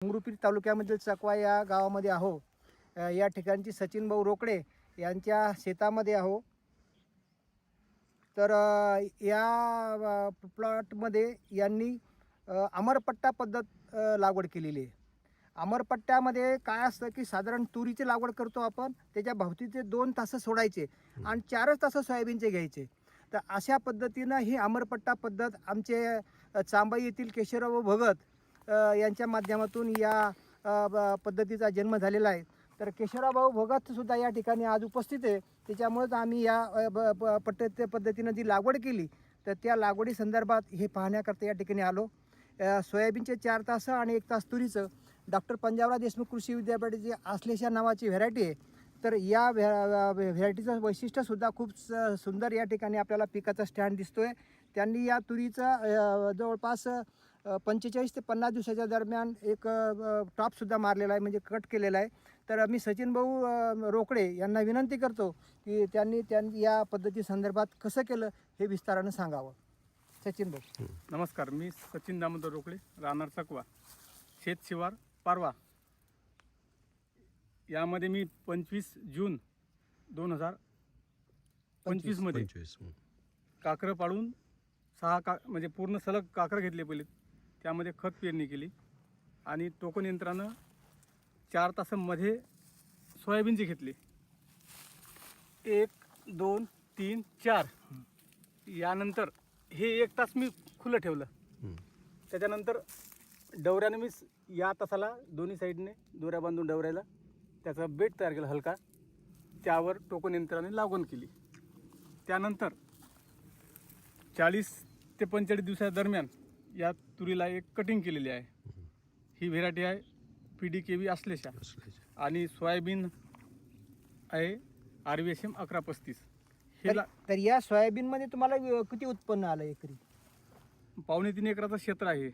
मंगरुळपीर तालुक्यामधील चकवा या गावामध्ये आहो. या ठिकाणची सचिन भाऊ रोकडे यांच्या शेतामध्ये आहो. तर या प्लॉटमध्ये यांनी अमरपट्टा पद्धत लागवड केलेली आहे. अमरपट्ट्यामध्ये काय असतं की साधारण तुरीची लागवड करतो आपण, त्याच्या भोवतीचे 2 तास सोडायचे आणि 4 तास सोयाबीनचे घ्यायचे. तर अशा पद्धतीनं ही अमरपट्टा पद्धत आमचे चांबाई येथील केशवराव भगत यांच्या माध्यमातून या पद्धतीचा जन्म झालेला आहे. तर केशवराव भगत सुद्धा या ठिकाणी आज उपस्थित आहे. त्याच्यामुळेच आम्ही या पद्धतीनं जी लागवड केली तर त्या लागवडी संदर्भात हे पाहण्याकरता या ठिकाणी आलो. सोयाबीनचे 4 तास आणि 1 तास तुरीचं डॉक्टर पंजाबराव देशमुख कृषी विद्यापीठाची आश्लेषा नावाची व्हेरायटी आहे. तर या व्हेरायटीचं वैशिष्ट्यसुद्धा खूप सुंदर या ठिकाणी आपल्याला पिकाचा स्टँड दिसतो आहे. त्यांनी या तुरीचा जवळपास 45 ते 50 दिवसाच्या दरम्यान एक टॉपसुद्धा मारलेला आहे, म्हणजे कट केलेला आहे. तर मी सचिन भाऊ रोकडे यांना विनंती करतो की त्यांनी या पद्धती संदर्भात कसं केलं हे विस्तारानं सांगावं. सचिन भाऊ. नमस्कार, मी सचिन दामोदर रोकडे, राहणार चकवा, शेत शिवार पारवा. यामध्ये मी 25 जून 2025 मध्ये काकरं पाडून 6 म्हणजे पूर्ण सलग काकरं घेतले पहिले. त्यामध्ये खत पेरणी केली आणि टोकन यंत्रानं 4 तासांमध्ये सोयाबीनचे घेतले. 1 2 3 4. यानंतर हे 1 तास मी खुलं ठेवलं. त्याच्यानंतर डवऱ्याने मी या तासाला दोन्ही साईडने दोऱ्या बांधून डवऱ्याला त्याचा बेड तयार केला हलका. त्यावर टोकन यंत्राने लागवड केली. त्यानंतर 40 ते 45 दिवसादरम्यान या तुरीला एक कटिंग केलेली आहे. ही व्हेरायटी आहे PDKV आश्लेषा आणि सोयाबीन आहे RVSM 1135. तर या सोयाबीनमध्ये तुम्हाला किती उत्पन्न आलं एकरी? 2.25 एकराचं क्षेत्र आहे.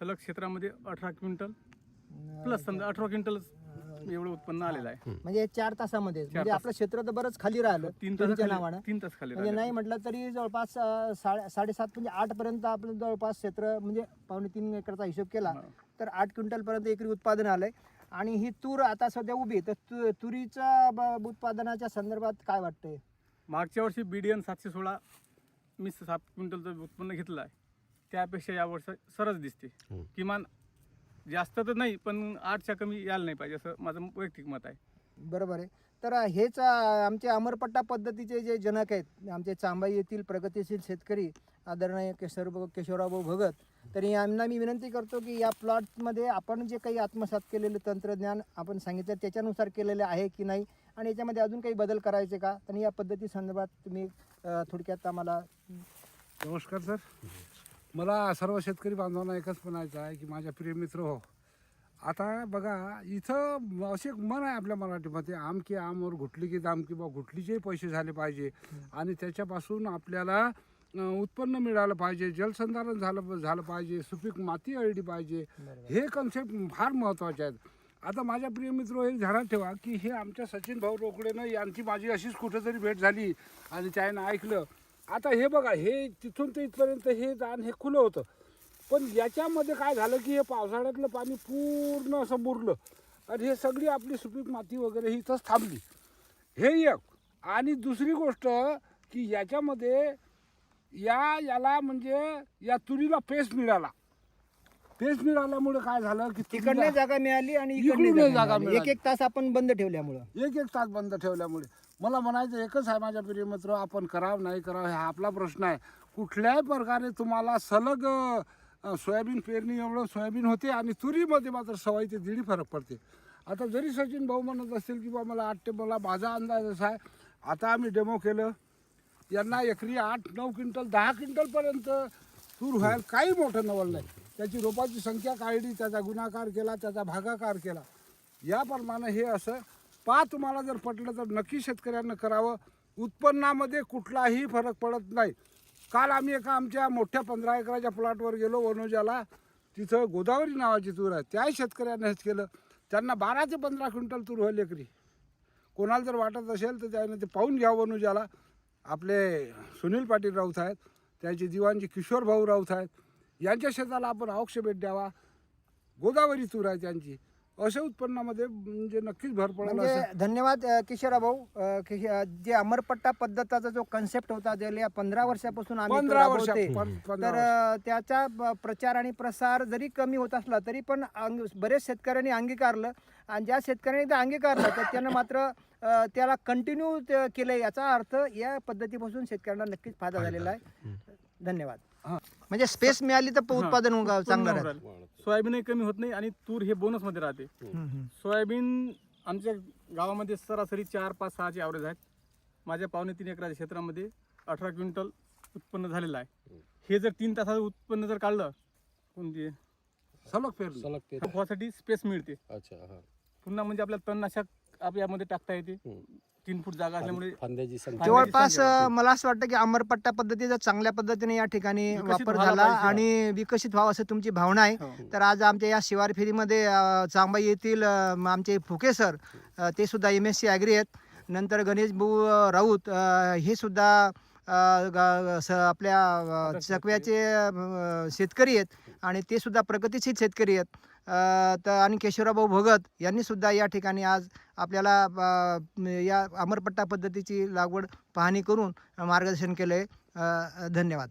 सलग क्षेत्रामध्ये 18 क्विंटल प्लस समजा 18 क्विंटल एवढं उत्पन्न आलेलं आहे. म्हणजे 4 तासामध्ये. म्हणजे आपलं क्षेत्र तर बरंच खाली राहिलं 3 नावानं. तास खाली म्हणजे नाही म्हटलं तरी जवळपास 7.5 म्हणजे 8 पर्यंत आपलं जवळपास क्षेत्र, म्हणजे 2.25 एकरचा हिशोब केला तर 8 क्विंटल पर्यंत एकरी उत्पादन आलंय. आणि ही तूर आता सध्या उभी, तर तुरीच्या उत्पादनाच्या संदर्भात काय वाटतंय? मागच्या वर्षी BDN 716 मी 7 क्विंटलचं उत्पन्न घेतलं आहे. त्यापेक्षा यावर्षी सरस दिसते. किमान जास्त तर नाही पण 8च्या कमी यायला नाही पाहिजे असं माझं वैयक्तिक मत आहे. बरोबर आहे. तर हेच आमचे अमरपट्टा पद्धतीचे जे जनक आहेत, आमचे चांबाई येथील प्रगतिशील शेतकरी आदरणीय केशवराव भगत. तर यांना मी विनंती करतो की या प्लॉटमध्ये आपण जे काही आत्मसात केलेलं तंत्रज्ञान आपण सांगितलं त्याच्यानुसार केलेलं आहे की नाही, आणि याच्यामध्ये अजून काही बदल करायचे का, आणि या पद्धती संदर्भात तुम्ही थोडक्यात आम्हाला. नमस्कार सर. मला सर्व शेतकरी बांधवांना एकच म्हणायचं आहे की माझ्या प्रिय मित्र हो, आता बघा इथं असे मन आहे आपल्या मराठीमध्ये, आम की आम और घुटली की दाम, की बा घुटलीचेही पैसे झाले पाहिजे आणि त्याच्यापासून आपल्याला उत्पन्न मिळालं पाहिजे, जलसंधारण झालं पाहिजे, सुपीक माती अळली पाहिजे. हे कन्सेप्ट फार महत्त्वाचे आहेत. आता माझ्या प्रिय मित्र हे ध्यानात ठेवा की हे आमच्या सचिन भाऊ रोकडेनं यांची माझी अशीच कुठेतरी भेट झाली आणि त्यानं ऐकलं. आता हे बघा, हे तिथून ते इथपर्यंत हे जाण हे खुलं होतं, पण याच्यामध्ये काय झालं की हे पावसाळ्यातलं पाणी पूर्ण असं मुरलं आणि हे सगळी आपली सुपीक माती वगैरे ही इथंच थांबली. हे एक. आणि दुसरी गोष्ट की याच्यामध्ये याला म्हणजे या तुरीला पेस मिळाला. पेस मिळाल्यामुळे काय झालं की तिकडनं जागा मिळाली आणि इकडून जागा मिळाली. एक तास आपण बंद ठेवल्यामुळं, एक तास बंद ठेवल्यामुळे मला म्हणायचं एकच आहे माझ्या प्रिय मित्र, आपण करावं नाही करावं हा आपला प्रश्न आहे. कुठल्याही प्रकारे तुम्हाला सलग सोयाबीन पेरणी एवढं सोयाबीन होते आणि तुरीमध्ये मात्र 1.25 ते 1.5 फरक पडते. आता जरी सचिन भाऊ म्हणत असतील की बा मला 8 ते मला माझा अंदाज असा आहे, आता आम्ही डेमो केलं, यांना एकरी 8-9 क्विंटल 10 क्विंटलपर्यंत तूर व्हायला काही मोठं नवल नाही. त्याची रोपाची संख्या काढली, त्याचा गुणाकार केला, त्याचा भागाकार केला. याप्रमाणे हे असं तुम्हाला जर पटलं तर नक्की शेतकऱ्यांना करावं. उत्पन्नामध्ये कुठलाही फरक पडत नाही. काल आम्ही एका आमच्या मोठ्या 15 एकराच्या प्लॉटवर गेलो वनोजाला, तिथं गोदावरी नावाची तूर आहे, त्याही शेतकऱ्यांना हेच केलं. त्यांना 12 ते 15 क्विंटल तूर व्हायला एकरी. कोणाला जर वाटत असेल तर त्याने ते पाहून घ्या. वनोजाला आपले सुनील पाटील राऊत आहेत, त्याचे दिवाणजी किशोर भाऊ राऊत आहेत, यांच्या शेताला आपण अवश्य भेट द्यावा. गोदावरी तूर आहे त्यांची. अशा उत्पन्नामध्ये म्हणजे नक्कीच भर पडेल म्हणजे असं. धन्यवाद किशोरा भाऊ. जे अमरपट्टा पद्धतीचा जो कन्सेप्ट होता गेल्या 15 वर्षापासून आम्ही तो 15 वर्ष राबवते. 15 तर त्याचा प्रचार आणि प्रसार जरी कमी होत असला तरी पण बरेच शेतकऱ्यांनी अंगीकारलं, आणि ज्या शेतकऱ्यांनी एकदा अंगीकारलं तर त्यानं मात्र त्याला कंटिन्यू केलं. याचा अर्थ या पद्धतीपासून शेतकऱ्यांना नक्कीच फायदा झालेला आहे. धन्यवाद. म्हणजे स्पेस मिळाली तर उत्पादन चांगलं उत्पन्न राहील. राहील. सोयाबीनही कमी होत नाही आणि तूर हे बोनस मध्ये राहते. सोयाबीन आमच्या गावामध्ये सरासरी 4, 5, 6चे ॲव्हरेज आहेत. माझ्या 2.5-3 एकराच्या क्षेत्रामध्ये 18 क्विंटल उत्पन्न झालेलं आहे. हे जर 3 तासाचं उत्पन्न जर काढलं, कोणती सलग पेरणी. होण्यासाठी स्पेस मिळते. अच्छा हा. पुन्हा म्हणजे आपल्याला तणनाशक आपल्यामध्ये टाकता येते. 3 फूट जागा असल्यामुळे फांद्याची संख्या जवळपास मला असं वाटतं की अमरपट्टा पद्धतीचा चांगल्या पद्धतीने या ठिकाणी विकसित वापर व्हायला झाला पाहिजे. आणि विकसित व्हावं असं तुमची भावना आहे. हो. तर आज आमच्या या शिवार फेरीमध्ये चांबाई येथील आमचे फुके सर, ते सुद्धा MSc ॲग्री आहेत. नंतर गणेश भाऊ राऊत, हे सुद्धा आपल्या चकव्याचे शेतकरी आहेत आणि ते सुद्धा प्रगतिशील शेतकरी आहेत. तर आणि केशवराव भगत यांनी सुद्धा या ठिकाणी आज आपल्याला या अमरपट्टा पद्धतीची लागवड पाहणी करून मार्गदर्शन केलं आहे. धन्यवाद.